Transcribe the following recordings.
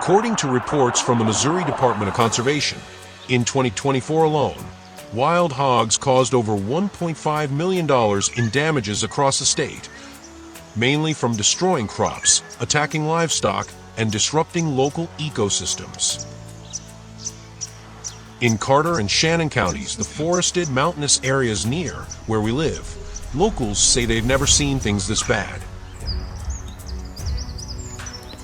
According to reports from the Missouri Department of Conservation, in 2024 alone, wild hogs caused over $1.5 million in damages across the state, mainly from destroying crops, attacking livestock, and disrupting local ecosystems. In Carter and Shannon counties, the forested mountainous areas near where we live, locals say they've never seen things this bad.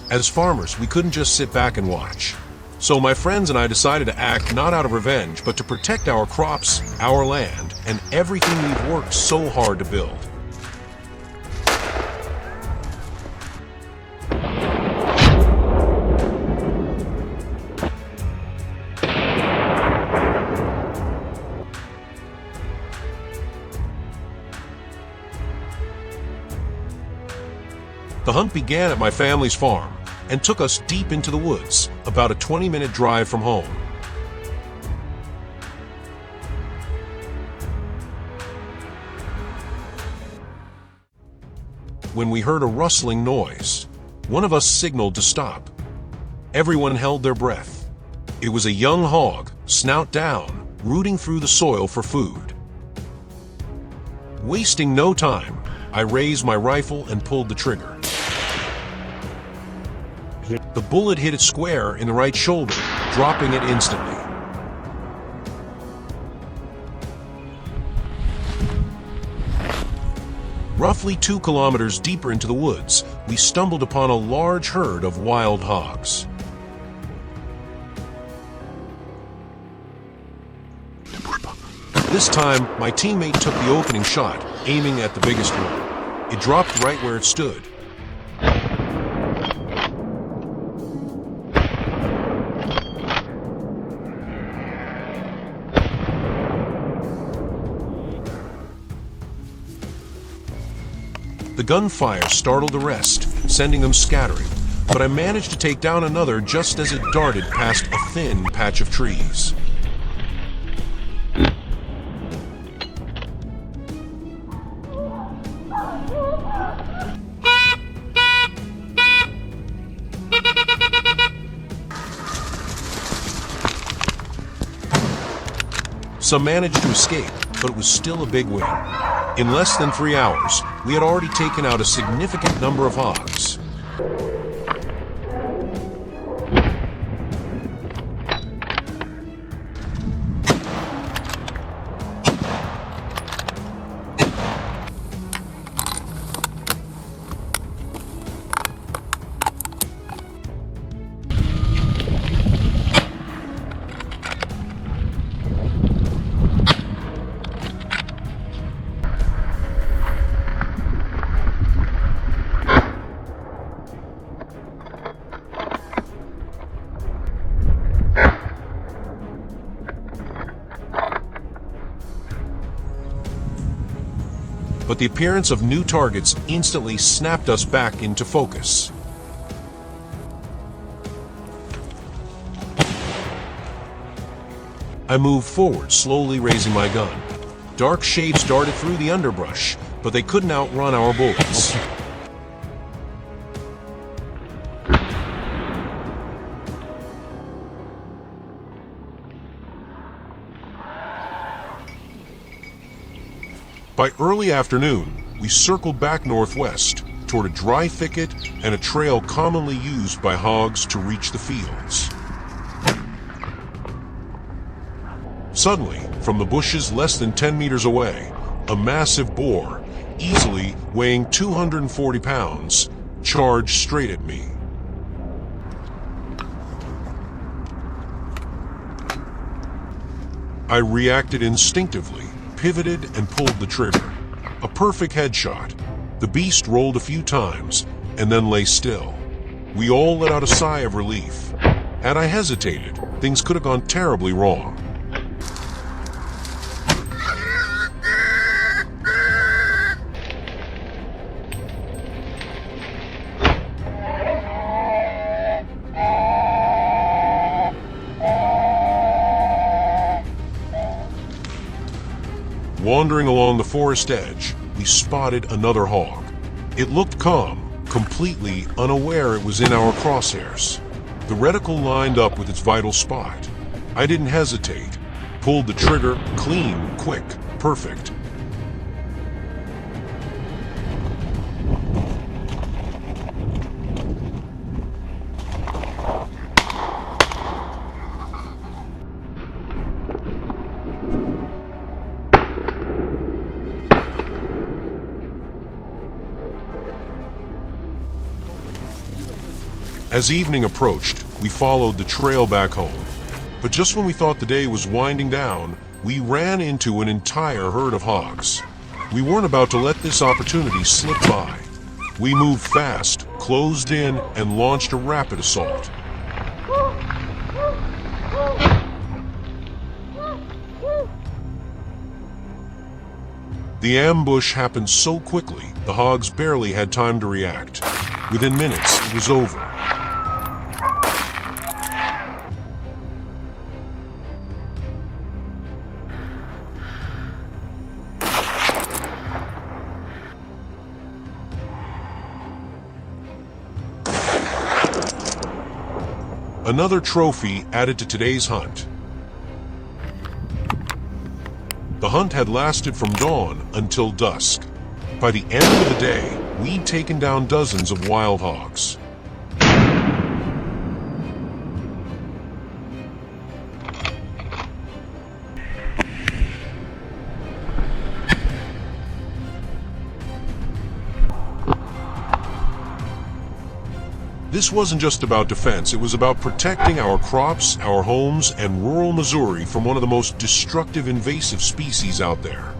As farmers, we couldn't just sit back and watch. So my friends and I decided to act not out of revenge, but to protect our crops, our land, and everything we've worked so hard to build. The hunt began at my family's farm and took us deep into the woods, about a 20-minute drive from home. When we heard a rustling noise, one of us signaled to stop. Everyone held their breath. It was a young hog, snout down, rooting through the soil for food. Wasting no time, I raised my rifle and pulled the trigger. The bullet hit it square in the right shoulder, dropping it instantly. Roughly 2 kilometers deeper into the woods, we stumbled upon a large herd of wild hogs. This time, my teammate took the opening shot, aiming at the biggest one. It dropped right where it stood. The gunfire startled the rest, sending them scattering, but I managed to take down another just as it darted past a thin patch of trees. Some managed to escape, but it was still a big win. In less than 3 hours, we had already taken out a significant number of hogs. But the appearance of new targets instantly snapped us back into focus. I moved forward, slowly raising my gun. Dark shapes darted through the underbrush, but they couldn't outrun our bullets. By early afternoon, we circled back northwest toward a dry thicket and a trail commonly used by hogs to reach the fields. Suddenly, from the bushes less than 10 meters away, a massive boar, easily weighing 240 pounds, charged straight at me. I reacted instinctively, pivoted and pulled the trigger. A perfect headshot. The beast rolled a few times and then lay still. We all let out a sigh of relief. Had I hesitated, things could have gone terribly wrong. Wandering along the forest edge, we spotted another hog. It looked calm, completely unaware it was in our crosshairs. The reticle lined up with its vital spot. I didn't hesitate. Pulled the trigger, clean, quick, perfect. As evening approached, we followed the trail back home. But just when we thought the day was winding down, we ran into an entire herd of hogs. We weren't about to let this opportunity slip by. We moved fast, closed in, and launched a rapid assault. The ambush happened so quickly, the hogs barely had time to react. Within minutes, it was over. Another trophy added to today's hunt. The hunt had lasted from dawn until dusk. By the end of the day, we'd taken down dozens of wild hogs. This wasn't just about defense, it was about protecting our crops, our homes, and rural Missouri from one of the most destructive invasive species out there.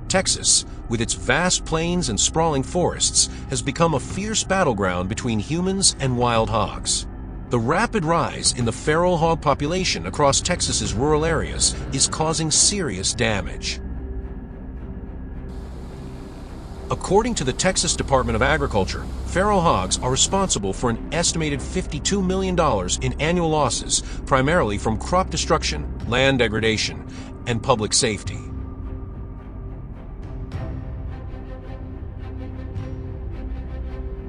Texas, with its vast plains and sprawling forests, has become a fierce battleground between humans and wild hogs. The rapid rise in the feral hog population across Texas's rural areas is causing serious damage. According to the Texas Department of Agriculture, feral hogs are responsible for an estimated $52 million in annual losses, primarily from crop destruction, land degradation, and public safety.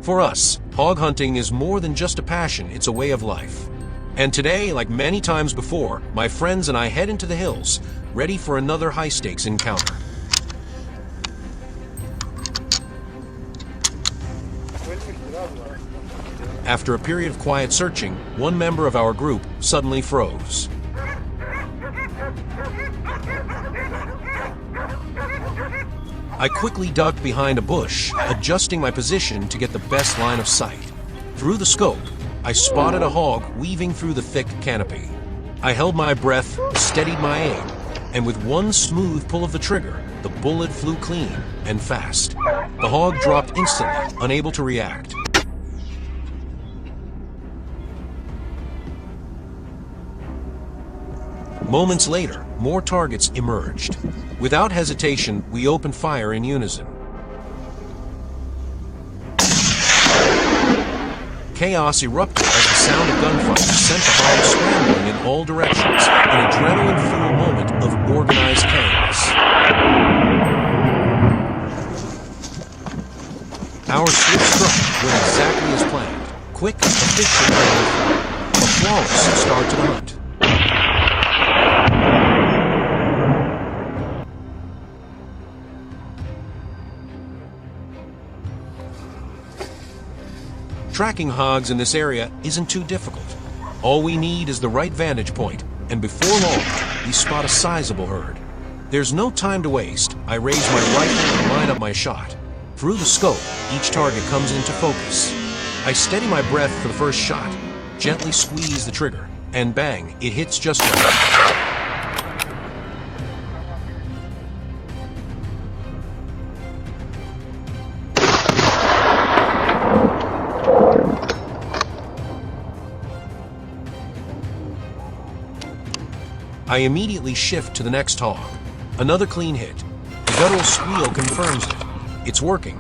For us, hog hunting is more than just a passion, it's a way of life. And today, like many times before, my friends and I head into the hills, ready for another high-stakes encounter. After a period of quiet searching, one member of our group suddenly froze. I quickly ducked behind a bush, adjusting my position to get the best line of sight. Through the scope, I spotted a hog weaving through the thick canopy. I held my breath, steadied my aim, and with one smooth pull of the trigger, the bullet flew clean and fast. The hog dropped instantly, unable to react. Moments later, more targets emerged. Without hesitation, we opened fire in unison. Chaos erupted as the sound of gunfire sent the hogs scrambling in all directions, an adrenaline-fueled moment of organized chaos. Our swift strike went exactly as planned. Quick, efficient, and a flawless start to the hunt. Tracking hogs in this area isn't too difficult. All we need is the right vantage point, and before long, we spot a sizable herd. There's no time to waste. I raise my rifle and line up my shot. Through the scope, each target comes into focus. I steady my breath for the first shot, gently squeeze the trigger, and bang, it hits just right. I immediately shift to the next hog. Another clean hit. The guttural squeal confirms it. It's working.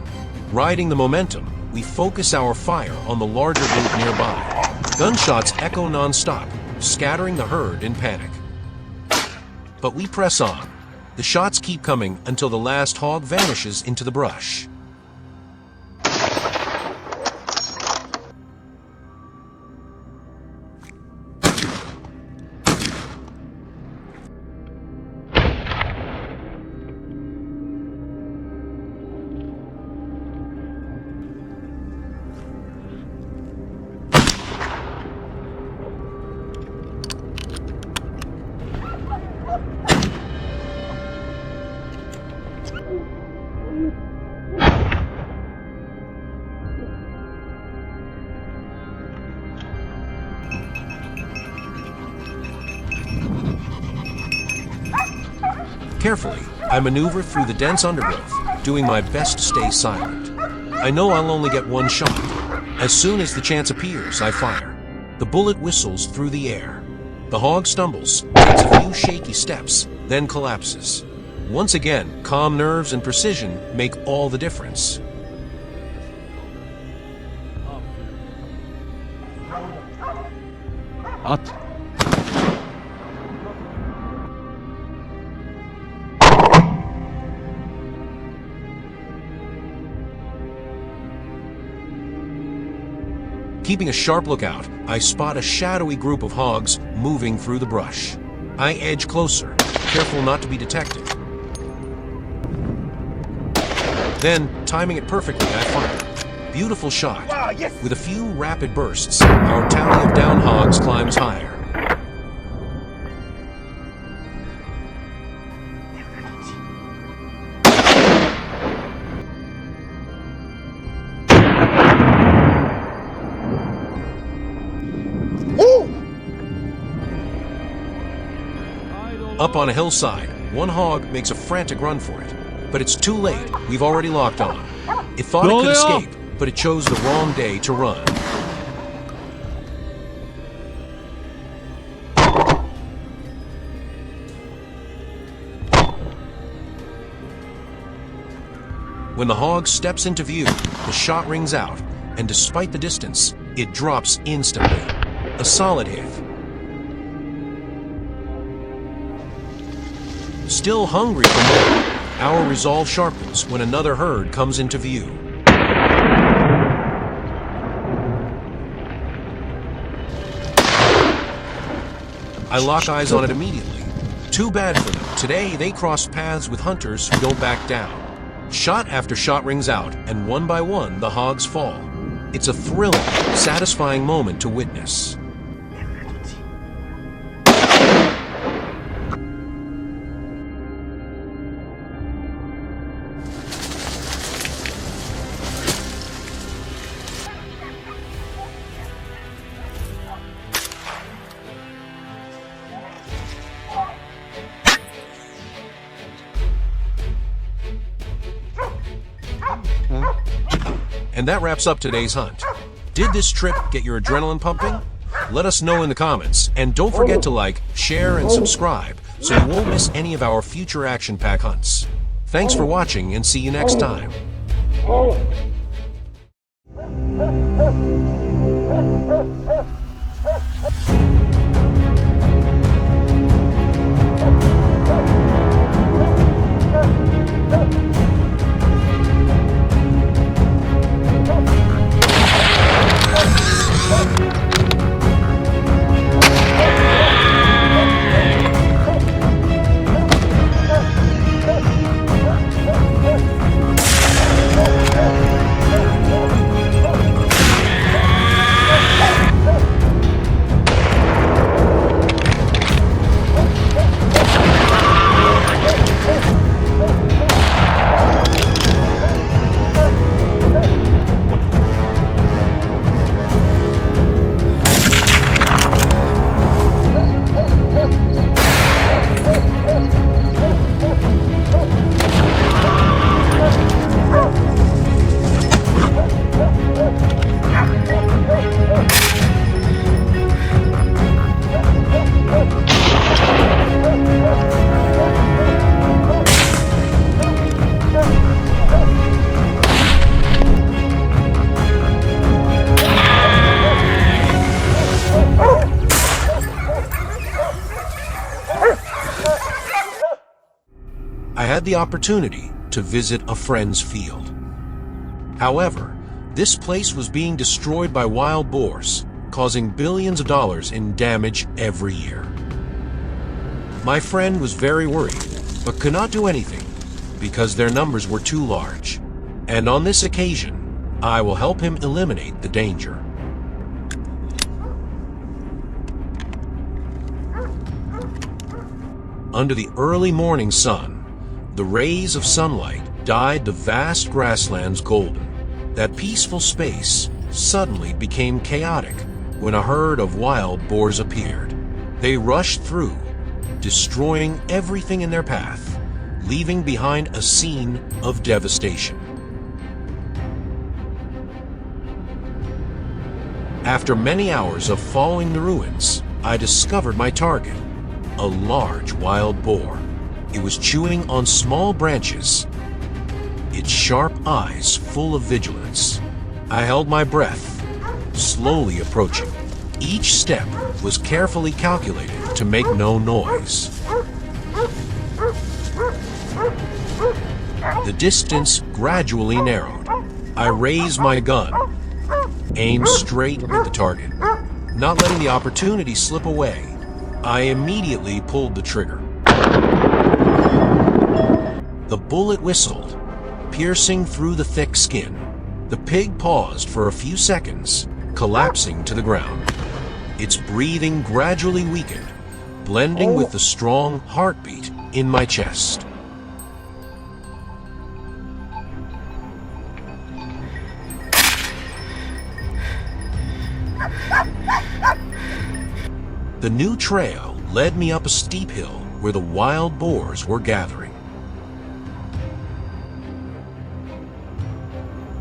Riding the momentum, we focus our fire on the larger group nearby. Gunshots echo non-stop, scattering the herd in panic. But we press on. The shots keep coming until the last hog vanishes into the brush. Carefully, I maneuver through the dense undergrowth, doing my best to stay silent. I know I'll only get one shot. As soon as the chance appears, I fire. The bullet whistles through the air. The hog stumbles, takes a few shaky steps, then collapses. Once again, calm nerves and precision make all the difference. At. Keeping a sharp lookout, I spot a shadowy group of hogs moving through the brush. I edge closer, careful not to be detected. Then, timing it perfectly, I fire. Beautiful shot. Wow, yes. With a few rapid bursts, our tally of down hogs climbs higher. Up on a hillside, one hog makes a frantic run for it. But it's too late, we've already locked on. It thought it could escape, but it chose the wrong day to run. When the hog steps into view, the shot rings out, and despite the distance, it drops instantly. A solid hit. Still hungry for more, our resolve sharpens when another herd comes into view. I lock eyes on it immediately. Too bad for them. Today they cross paths with hunters who don't back down. Shot after shot rings out, and one by one the hogs fall. It's a thrilling, satisfying moment to witness. And that wraps up today's hunt. Did this trip get your adrenaline pumping? Let us know in the comments, and don't forget to like, share, and subscribe so you won't miss any of our future action-pack hunts. Thanks for watching, and see you next time. I had the opportunity to visit a friend's field. However, this place was being destroyed by wild boars, causing billions of dollars in damage every year. My friend was very worried, but could not do anything because their numbers were too large. And on this occasion, I will help him eliminate the danger. Under the early morning sun, the rays of sunlight dyed the vast grasslands golden. That peaceful space suddenly became chaotic when a herd of wild boars appeared. They rushed through, destroying everything in their path, leaving behind a scene of devastation. After many hours of following the ruins, I discovered my target, a large wild boar. It was chewing on small branches, its sharp eyes full of vigilance. I held my breath, slowly approaching. Each step was carefully calculated to make no noise. The distance gradually narrowed. I raised my gun, aimed straight at the target. Not letting the opportunity slip away, I immediately pulled the trigger. The bullet whistled, piercing through the thick skin. The pig paused for a few seconds, collapsing to the ground. Its breathing gradually weakened, blending with the strong heartbeat in my chest. The new trail led me up a steep hill where the wild boars were gathering.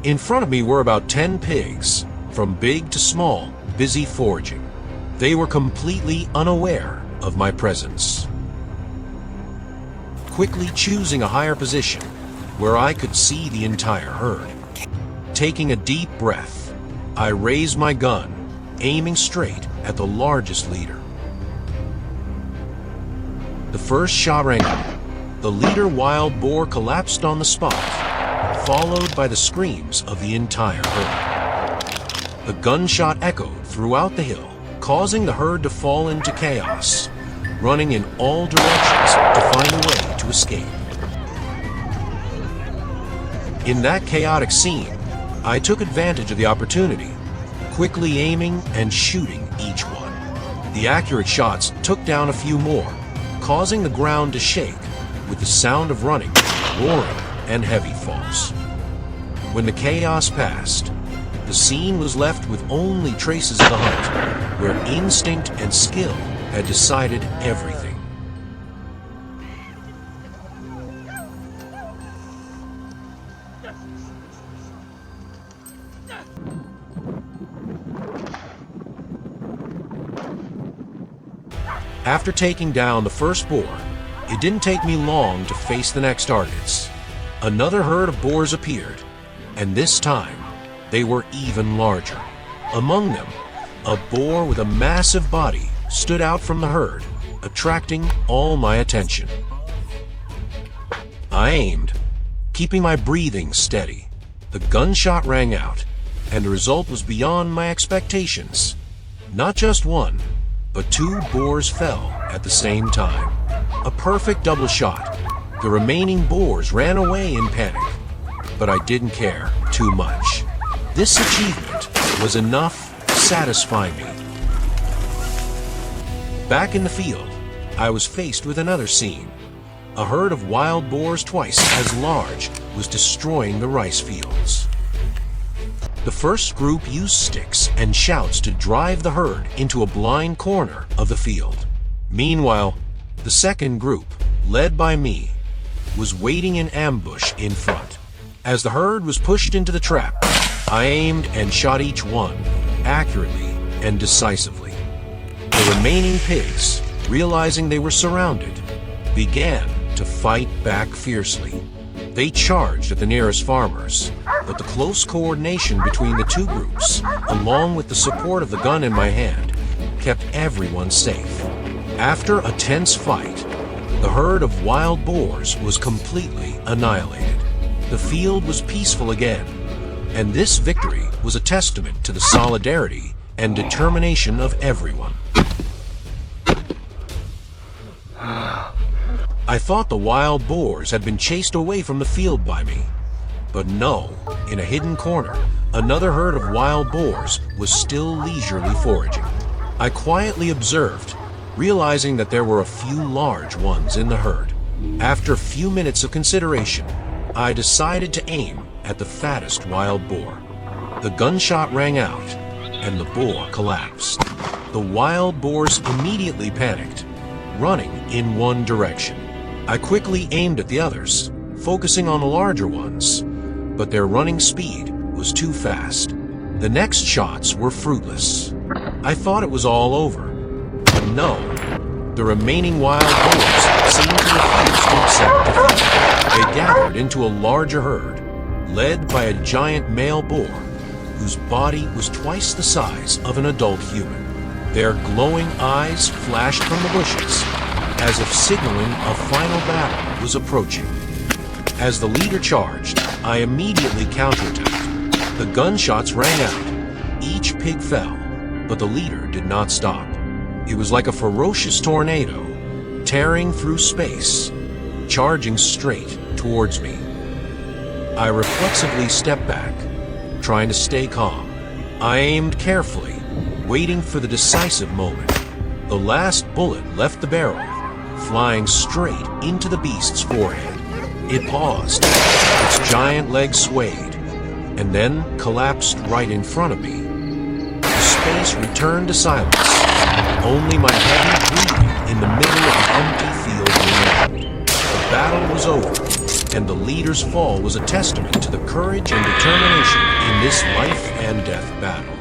In front of me were about 10 pigs, from big to small, busy foraging. They were completely unaware of my presence. Quickly choosing a higher position where I could see the entire herd. Taking a deep breath, I raised my gun, aiming straight at the largest leader. The first shot rang out. The leader wild boar collapsed on the spot, followed by the screams of the entire herd. The gunshot echoed throughout the hill, causing the herd to fall into chaos, running in all directions to find a way to escape. In that chaotic scene, I took advantage of the opportunity, quickly aiming and shooting each one. The accurate shots took down a few more, causing the ground to shake with the sound of running, roaring, and heavy falls. When the chaos passed, the scene was left with only traces of the hunt, where instinct and skill had decided everything. After taking down the first boar, it didn't take me long to face the next targets. Another herd of boars appeared, and this time they were even larger. Among them, a boar with a massive body stood out from the herd, attracting all my attention. I aimed, keeping my breathing steady. The gunshot rang out, and the result was beyond my expectations. Not just one, but two boars fell at the same time. A perfect double shot. The remaining boars ran away in panic, but I didn't care too much. This achievement was enough to satisfy me. Back in the field, I was faced with another scene. A herd of wild boars twice as large was destroying the rice fields. The first group used sticks and shouts to drive the herd into a blind corner of the field. Meanwhile, the second group, led by me, was waiting in ambush in front. As the herd was pushed into the trap, I aimed and shot each one, accurately and decisively. The remaining pigs, realizing they were surrounded, began to fight back fiercely. They charged at the nearest farmers, but the close coordination between the two groups, along with the support of the gun in my hand, kept everyone safe. After a tense fight, the herd of wild boars was completely annihilated. The field was peaceful again, and this victory was a testament to the solidarity and determination of everyone. I thought the wild boars had been chased away from the field by me, but no, in a hidden corner, another herd of wild boars was still leisurely foraging. I quietly observed, realizing that there were a few large ones in the herd. After a few minutes of consideration, I decided to aim at the fattest wild boar. The gunshot rang out, and the boar collapsed. The wild boars immediately panicked, running in one direction. I quickly aimed at the others, focusing on the larger ones, but their running speed was too fast. The next shots were fruitless. I thought it was all over, but no. The remaining wild boars seemed to refuse to accept defeat. They gathered into a larger herd, led by a giant male boar, whose body was twice the size of an adult human. Their glowing eyes flashed from the bushes, as if signaling a final battle was approaching. As the leader charged, I immediately counterattacked. The gunshots rang out. Each pig fell, but the leader did not stop. It was like a ferocious tornado, tearing through space, charging straight towards me. I reflexively stepped back, trying to stay calm. I aimed carefully, waiting for the decisive moment. The last bullet left the barrel, flying straight into the beast's forehead. It paused, its giant legs swayed, and then collapsed right in front of me. The space returned to silence. Only my heavy breathing in the middle of the empty field remained. The battle was over, and the leader's fall was a testament to the courage and determination in this life and death battle.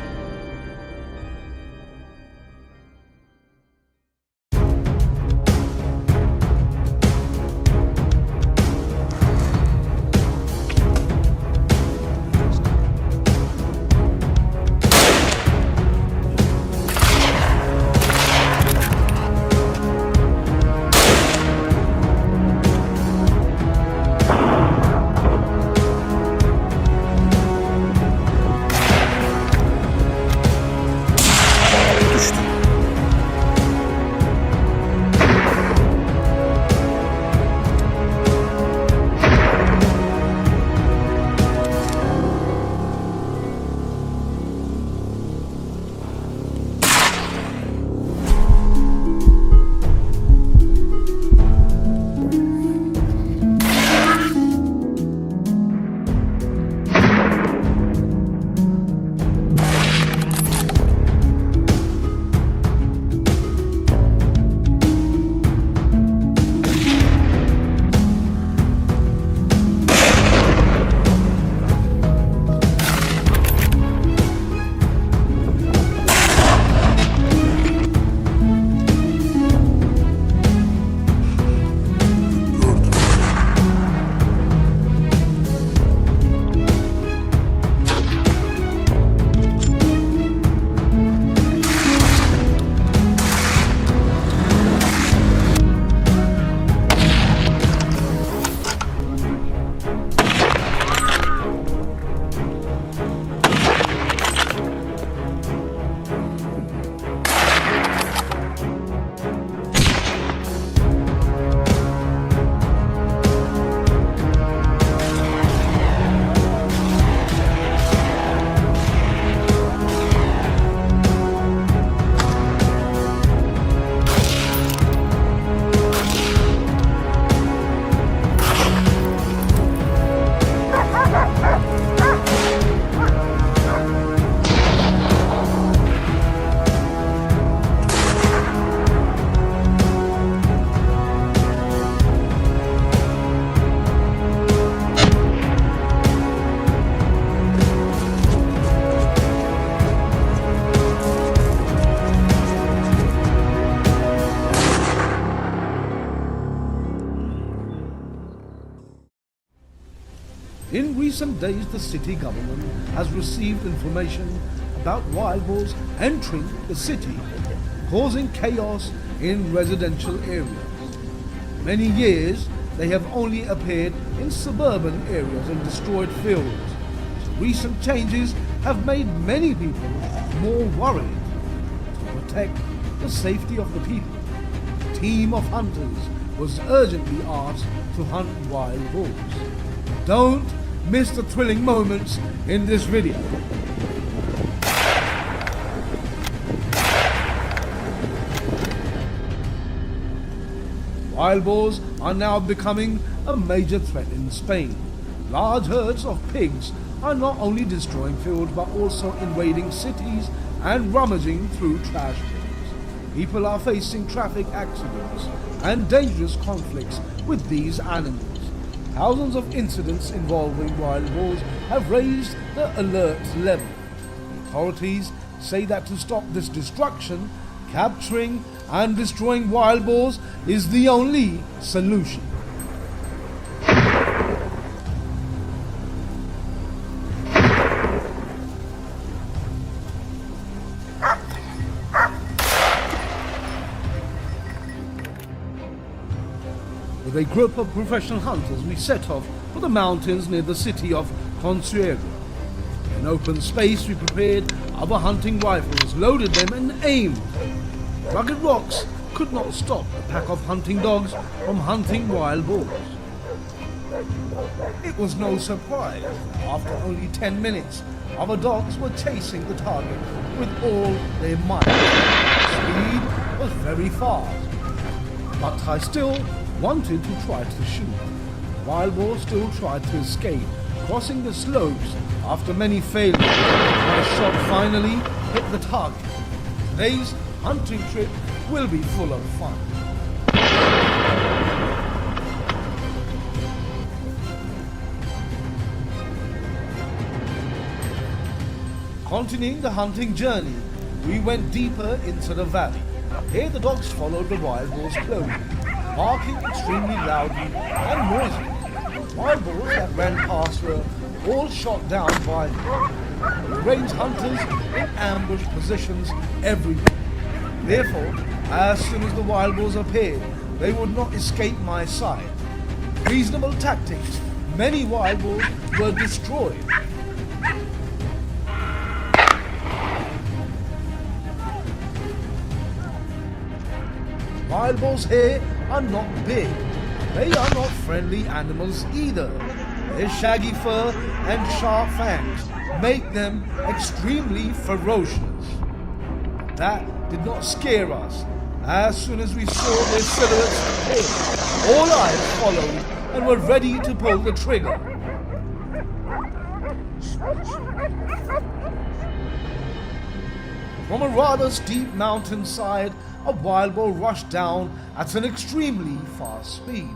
recent days the city government has received information about wild boars entering the city, causing chaos in residential areas. Many years they have only appeared in suburban areas and destroyed fields. So recent changes have made many people more worried. To protect the safety of the people, a team of hunters was urgently asked to hunt wild boars. Don't miss the thrilling moments in this video. Wild boars are now becoming a major threat in Spain. Large herds of pigs are not only destroying fields but also invading cities and rummaging through trash bins. People are facing traffic accidents and dangerous conflicts with these animals. Thousands of incidents involving wild boars have raised the alert level. Authorities say that to stop this destruction, capturing and destroying wild boars is the only solution. With a group of professional hunters, we set off for the mountains near the city of CACCIA. In open space, we prepared our hunting rifles, loaded them and aimed. Rugged rocks could not stop a pack of hunting dogs from hunting wild boars. It was no surprise that after only 10 minutes, our dogs were chasing the target with all their might. Speed was very fast, but I still wanted to try to shoot. Wild boar still tried to escape, crossing the slopes after many failures. My shot finally hit the target. Today's hunting trip will be full of fun. Continuing the hunting journey, we went deeper into the valley. Here the dogs followed the wild boars closely, barking extremely loudly and noisily. Wild boars that ran past were all shot down by range hunters in ambush positions everywhere. Therefore, as soon as the wild boars appeared, they would not escape my sight. Reasonable tactics, many wild boars were destroyed. Wild boars here are not big. They are not friendly animals either. Their shaggy fur and sharp fangs make them extremely ferocious. That did not scare us. As soon as we saw their silhouettes appear, all eyes followed and were ready to pull the trigger. From a rather steep mountainside, a wild boar rushed down at an extremely fast speed.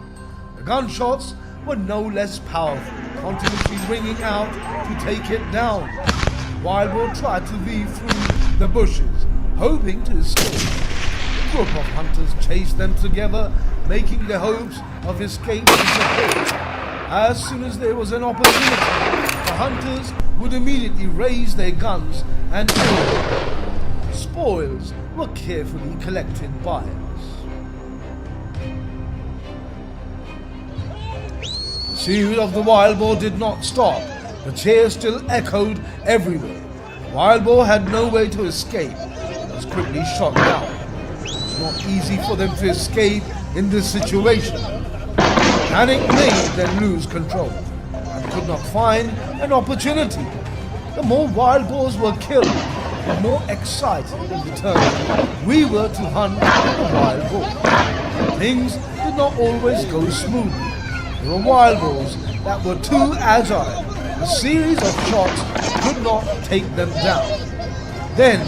The gunshots were no less powerful, continuously ringing out to take it down. The wild boar tried to weave through the bushes, hoping to escape. A group of hunters chased them together, making their hopes of escape disappear. As soon as there was an opportunity, the hunters would immediately raise their guns and aim. Spoils were carefully collected by us. The pursuit of the wild boar did not stop. The cheers still echoed everywhere. The wild boar had no way to escape. It was quickly shot down. It was not easy for them to escape in this situation. Panic made them lose control and could not find an opportunity. The more wild boars were killed, the more excited and determined we were to hunt the wild boar. Things did not always go smoothly. There were wild boars that were too agile. A series of shots could not take them down. Then,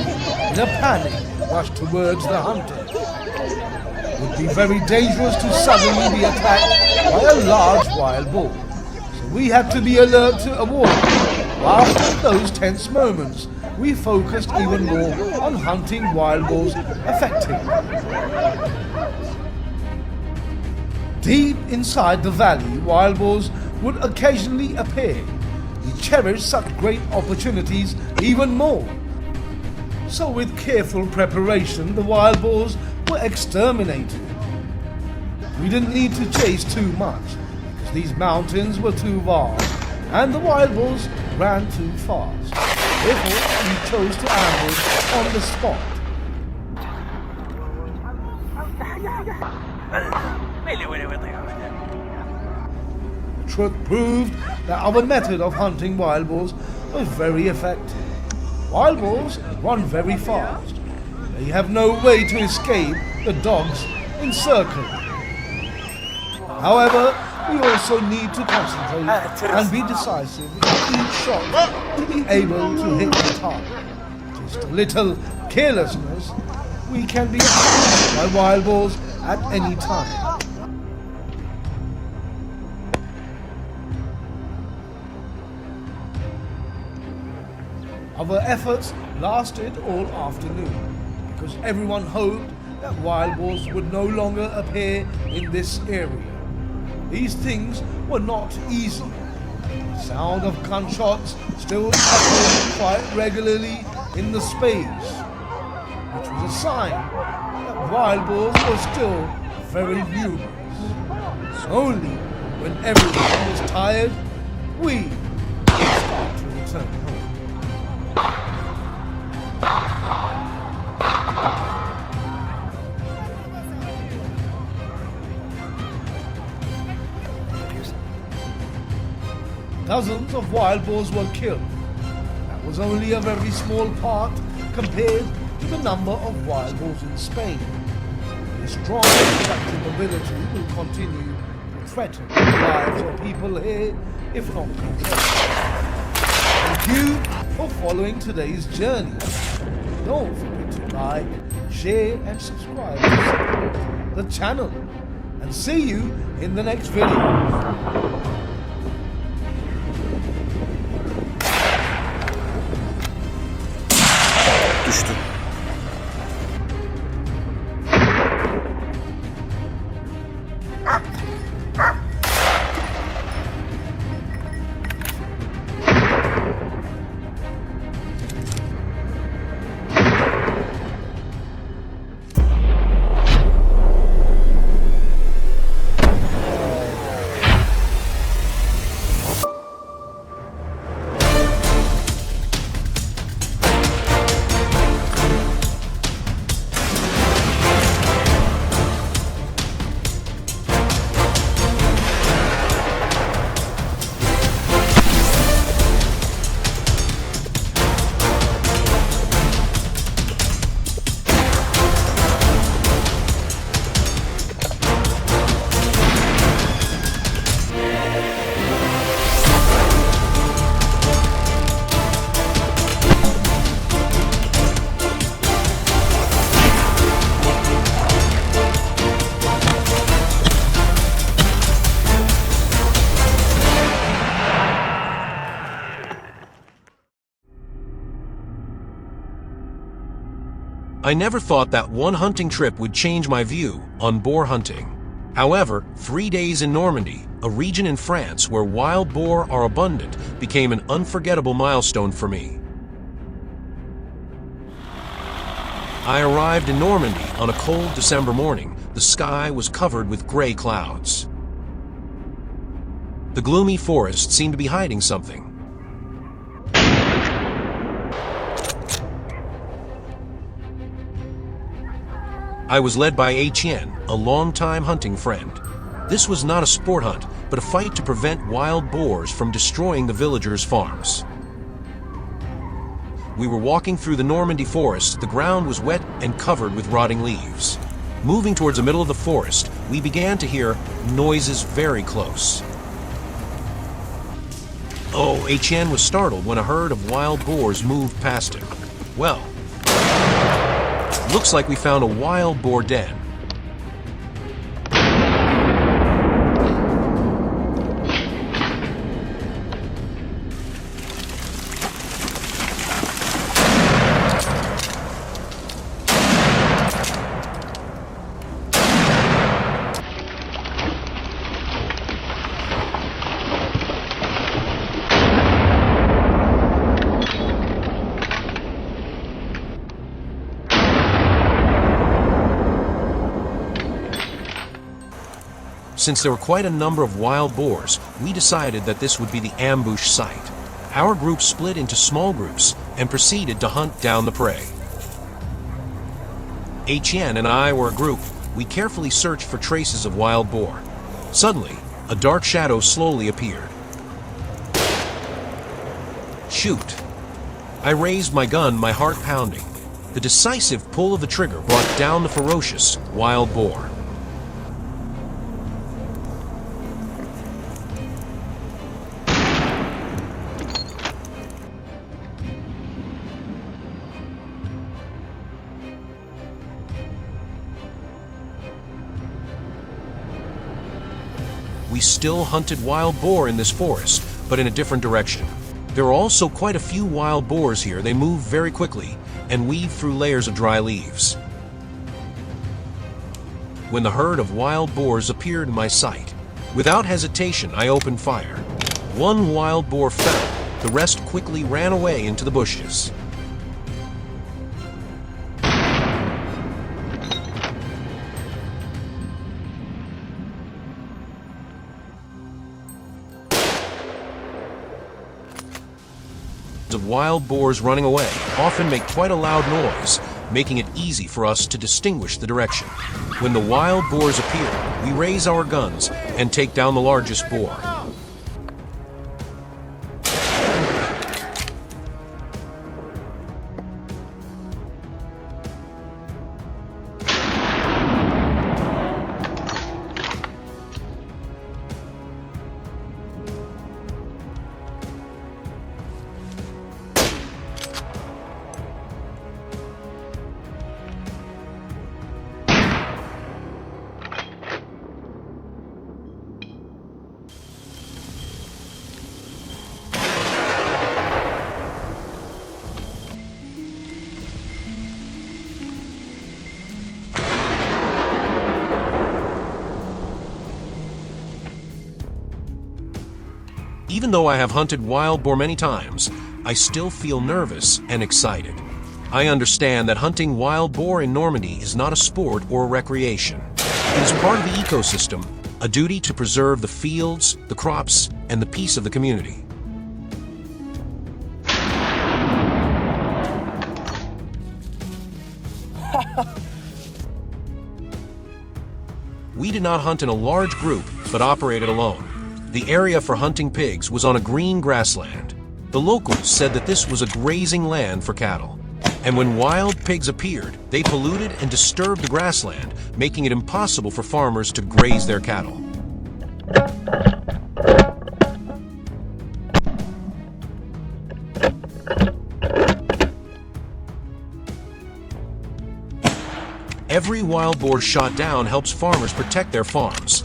in a panic, rushed towards the hunter. It would be very dangerous to suddenly be attacked by a large wild boar. So we had to be alert to avoid it. After those tense moments, we focused even more on hunting wild boars effectively. Deep inside the valley, wild boars would occasionally appear. we cherish such great opportunities even more. So with careful preparation, the wild boars were exterminated. We didn't need to chase too much, because these mountains were too vast, and the wild boars ran too fast. Therefore, we chose to ambush on the spot. The truth proved that our method of hunting wild boars was very effective. Wild boars run very fast. They have no way to escape the dogs encircling. However, we also need to concentrate and be decisive in each shot to be able to hit the target. Just a little carelessness, we can be attacked by wild boars at any time. Our efforts lasted all afternoon because everyone hoped that wild boars would no longer appear in this area. These things were not easy. The sound of gunshots still echoed quite regularly in the space, which was a sign that wild boars were still very numerous. Only when everyone was tired, we would start to return home. Dozens of wild boars were killed. That was only a very small part compared to the number of wild boars in Spain. A strong productive ability will continue to threaten the lives of people here, if not controlled. Thank you for following today's journey. Don't forget to like, share and subscribe to support the channel. And see you in the next video. Düştü. I never thought that one hunting trip would change my view on boar hunting. However, 3 days in Normandy, a region in France where wild boar are abundant, became an unforgettable milestone for me. I arrived in Normandy on a cold December morning. The sky was covered with gray clouds. The gloomy forest seemed to be hiding something. I was led by Etienne, a longtime hunting friend. This was not a sport hunt, but a fight to prevent wild boars from destroying the villagers' farms. We were walking through the Normandy forest. The ground was wet and covered with rotting leaves. Moving towards the middle of the forest, we began to hear noises very close. Oh, Etienne was startled when a herd of wild boars moved past him. Well, looks like we found a wild boar den. Since there were quite a number of wild boars, we decided that this would be the ambush site. Our group split into small groups and proceeded to hunt down the prey. Etienne and I were a group. We carefully searched for traces of wild boar. Suddenly, a dark shadow slowly appeared. Shoot! I raised my gun, my heart pounding. The decisive pull of the trigger brought down the ferocious wild boar. We still hunted wild boar in this forest, but in a different direction. There are also quite a few wild boars here. They move very quickly and weave through layers of dry leaves. When the herd of wild boars appeared in my sight, without hesitation I opened fire. One wild boar fell. The rest quickly ran away into the bushes. Of wild boars running away often make quite a loud noise, making it easy for us to distinguish the direction. When the wild boars appear, we raise our guns and take down the largest boar. Even though I have hunted wild boar many times, I still feel nervous and excited. I understand that hunting wild boar in Normandy is not a sport or a recreation. It is part of the ecosystem, a duty to preserve the fields, the crops, and the peace of the community. We did not hunt in a large group, but operated alone. The area for hunting pigs was on a green grassland. The locals said that this was a grazing land for cattle. And when wild pigs appeared, they polluted and disturbed the grassland, making it impossible for farmers to graze their cattle. Every wild boar shot down helps farmers protect their farms.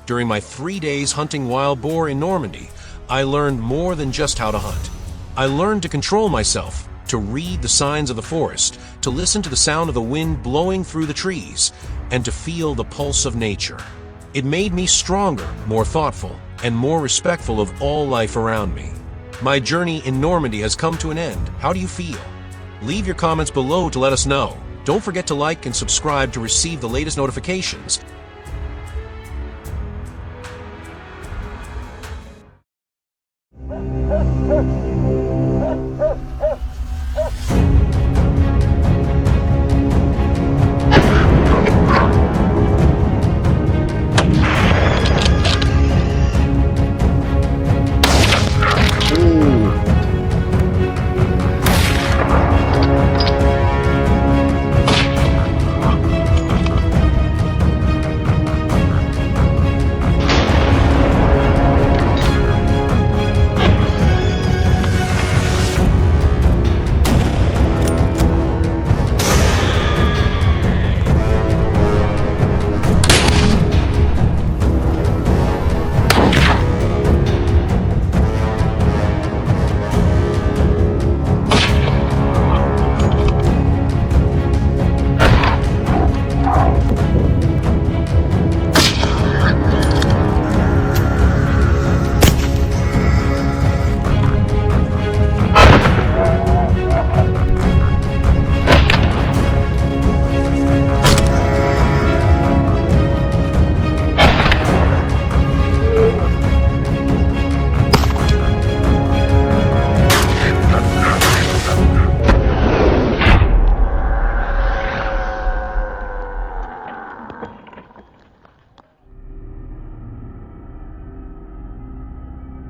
During my 3 days hunting wild boar in Normandy, I learned more than just how to hunt. I learned to control myself, to read the signs of the forest, to listen to the sound of the wind blowing through the trees, and to feel the pulse of nature. It made me stronger, more thoughtful, and more respectful of all life around me. My journey in Normandy has come to an end. How do you feel? Leave your comments below to let us know. Don't forget to like and subscribe to receive the latest notifications.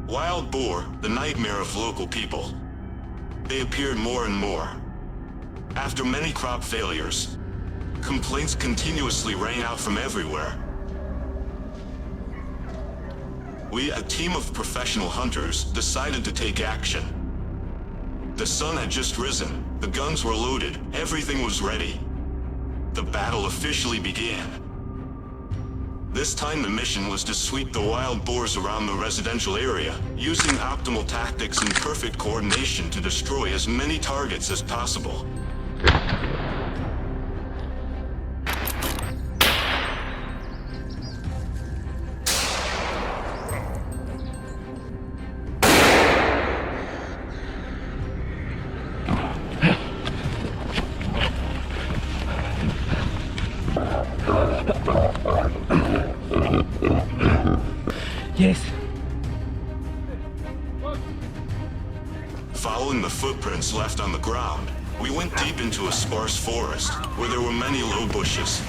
Wild boar, the nightmare of local people. They appeared more and more. After many crop failures, complaints continuously rang out from everywhere. We, a team of professional hunters, decided to take action. The sun had just risen, the guns were loaded, everything was ready. The battle officially began. This time the mission was to sweep the wild boars around the residential area, using optimal tactics and perfect coordination to destroy as many targets as possible. Yes. Following the footprints left on the ground, we went deep into a sparse forest where there were many low bushes.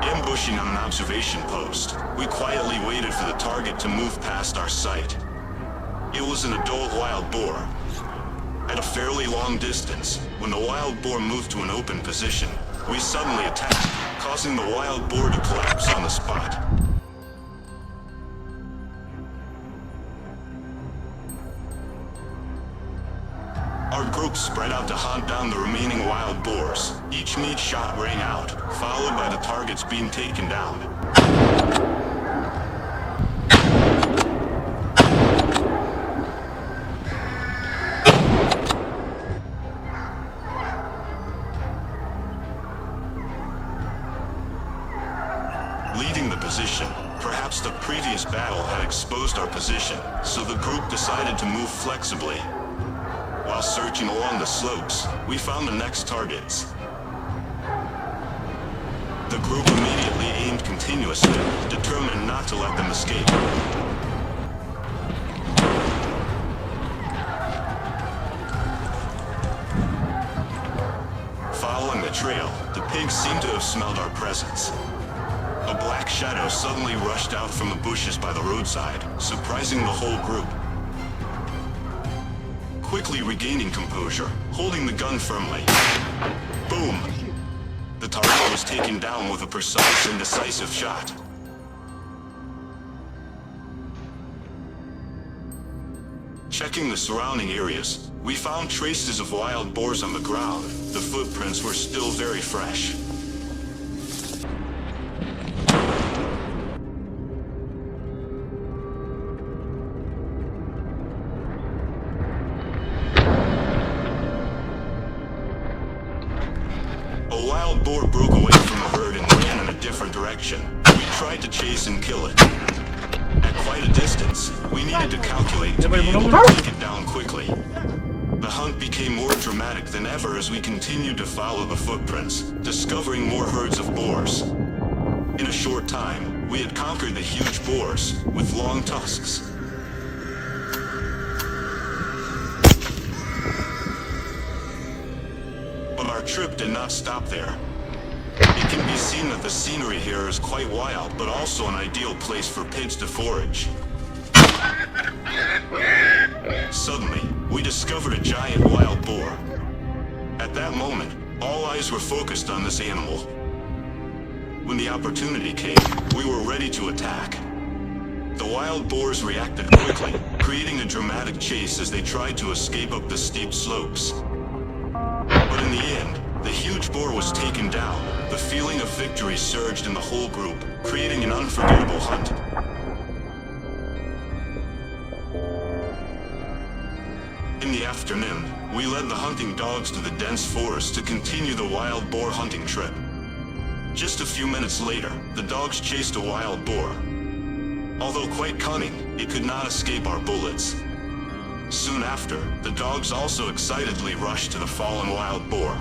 Ambushing on an observation post, we quietly waited for the target to move past our sight. It was an adult wild boar. At a fairly long distance, when the wild boar moved to an open position, we suddenly attacked, causing the wild boar to collapse on the spot. Our group spread out to hunt down the remaining wild boars. Each meat shot rang out, followed by the targets being taken down. Leading the position, perhaps the previous battle had exposed our position, so the group decided to move flexibly. While searching along the slopes, we found the next targets. The group immediately aimed continuously, determined not to let them escape. Following the trail, the pigs seemed to have smelled our presence. A black shadow suddenly rushed out from the bushes by the roadside, surprising the whole group. Quickly regaining composure, holding the gun firmly. Boom! The target was taken down with a precise and decisive shot. Checking the surrounding areas, we found traces of wild boars on the ground. The footprints were still very fresh. boar broke away from the herd and ran in a different direction. We tried to chase and kill it. At quite a distance, we needed to calculate to be able to take it down quickly. The hunt became more dramatic than ever as we continued to follow the footprints, discovering more herds of boars. In a short time, we had conquered the huge boars with long tusks. But our trip did not stop there. It can be seen that the scenery here is quite wild, but also an ideal place for pigs to forage. Suddenly, we discovered a giant wild boar. At that moment, all eyes were focused on this animal. When the opportunity came, we were ready to attack. The wild boars reacted quickly, creating a dramatic chase as they tried to escape up the steep slopes. But in the end, the huge boar was taken down. The feeling of victory surged in the whole group, creating an unforgettable hunt. In the afternoon, we led the hunting dogs to the dense forest to continue the wild boar hunting trip. Just a few minutes later, the dogs chased a wild boar. Although quite cunning, it could not escape our bullets. Soon after, the dogs also excitedly rushed to the fallen wild boar.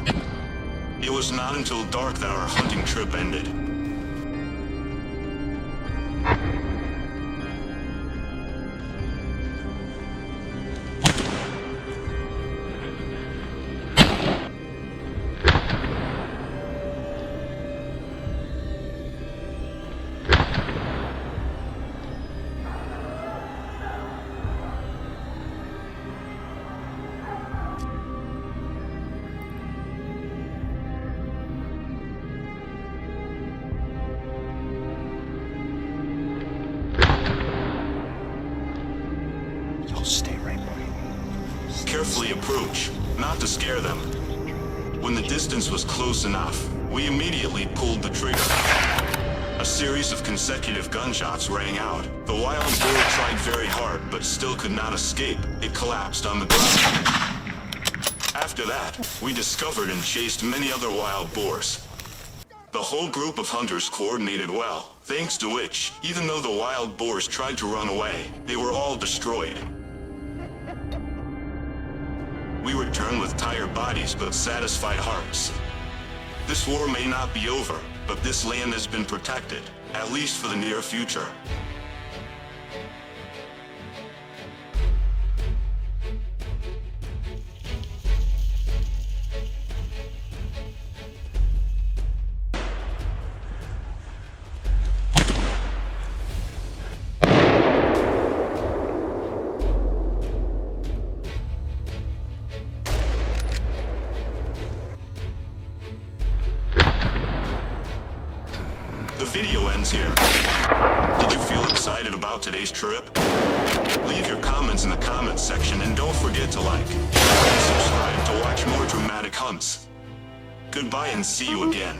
It was not until dark that our hunting trip ended. Carefully approach, not to scare them. When the distance was close enough, we immediately pulled the trigger. A series of consecutive gunshots rang out. The wild boar tried very hard, but still could not escape. It collapsed on the ground. After that, we discovered and chased many other wild boars. The whole group of hunters coordinated well, thanks to which, even though the wild boars tried to run away, they were all destroyed. We returned with tired bodies but satisfied hearts. This war may not be over, but this land has been protected, at least for the near future. The video ends here. Did you feel excited about today's trip? Leave your comments in the comments section and don't forget to like and subscribe to watch more dramatic hunts. Goodbye and see you again.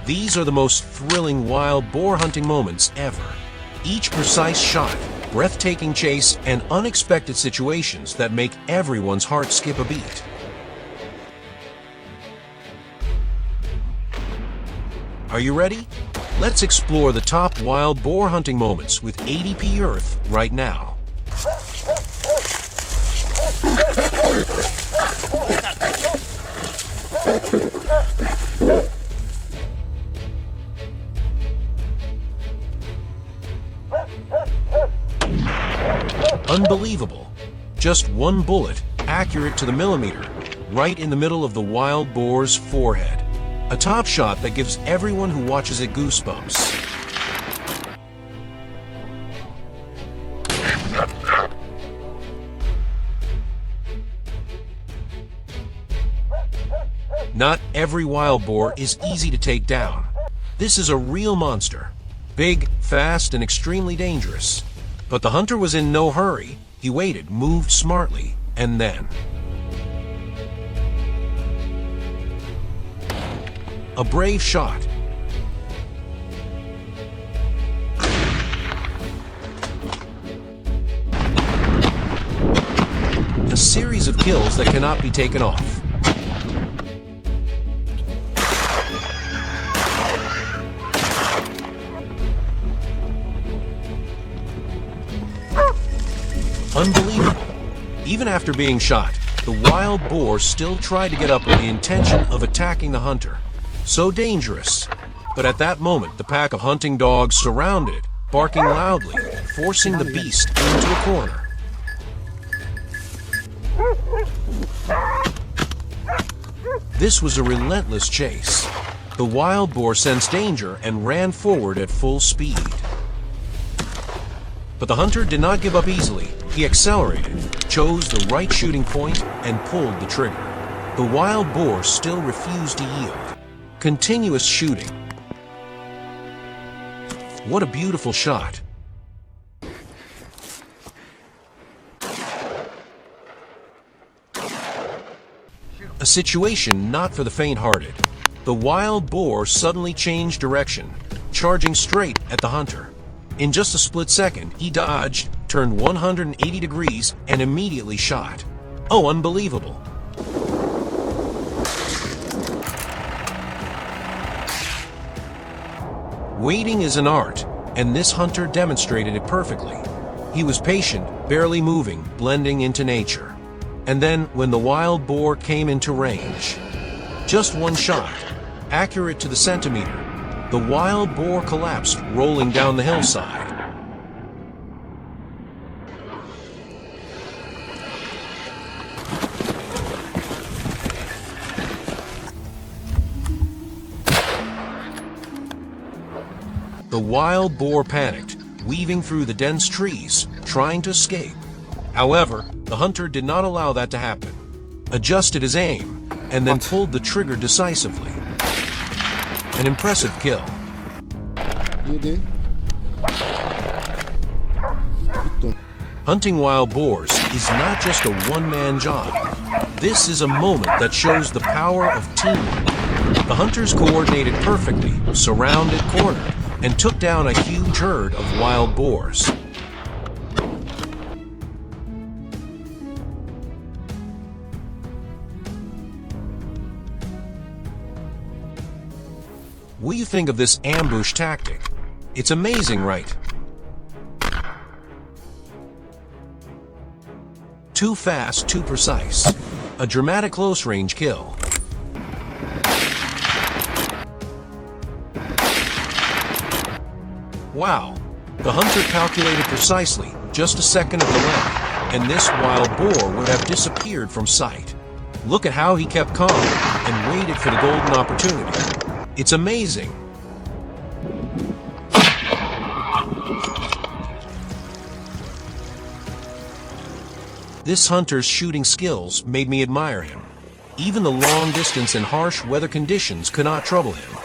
These are the most thrilling wild boar hunting moments ever. Each precise shot, breathtaking chase, and unexpected situations that make everyone's heart skip a beat. Are you ready? Let's explore the top wild boar hunting moments with ADP Earth right now. Unbelievable. Just one bullet, accurate to the millimeter, right in the middle of the wild boar's forehead. A top shot that gives everyone who watches it goosebumps. Not every wild boar is easy to take down. This is a real monster. Big, fast, and extremely dangerous. But the hunter was in no hurry. He waited, moved smartly, and then... a brave shot. A series of kills that cannot be taken off. Unbelievable. Even after being shot, the wild boar still tried to get up with the intention of attacking the hunter. So dangerous. But at that moment, the pack of hunting dogs surrounded, barking loudly, forcing the beast into a corner. This was a relentless chase. The wild boar sensed danger and ran forward at full speed. But the hunter did not give up easily. He accelerated, chose the right shooting point, and pulled the trigger. The wild boar still refused to yield. Continuous shooting. What a beautiful shot. A situation not for the faint-hearted. The wild boar suddenly changed direction, charging straight at the hunter. In just a split second, he dodged, turned 180 degrees, and immediately shot. Oh, unbelievable. Waiting is an art, and this hunter demonstrated it perfectly. He was patient, barely moving, blending into nature. And then, when the wild boar came into range, just one shot, accurate to the centimeter, the wild boar collapsed, rolling down the hillside. The wild boar panicked, weaving through the dense trees, trying to escape. However, the hunter did not allow that to happen, adjusted his aim, and then pulled the trigger decisively. An impressive kill. Hunting wild boars is not just a one-man job. This is a moment that shows the power of teamwork. The hunters coordinated perfectly, surrounded, cornered, and took down a huge herd of wild boars. What do you think of this ambush tactic? It's amazing, right? Too fast, too precise. A dramatic close-range kill. Wow, the hunter calculated precisely, just a second of delay, and this wild boar would have disappeared from sight. Look at how he kept calm and waited for the golden opportunity. It's amazing. This hunter's shooting skills made me admire him. Even the long distance and harsh weather conditions could not trouble him.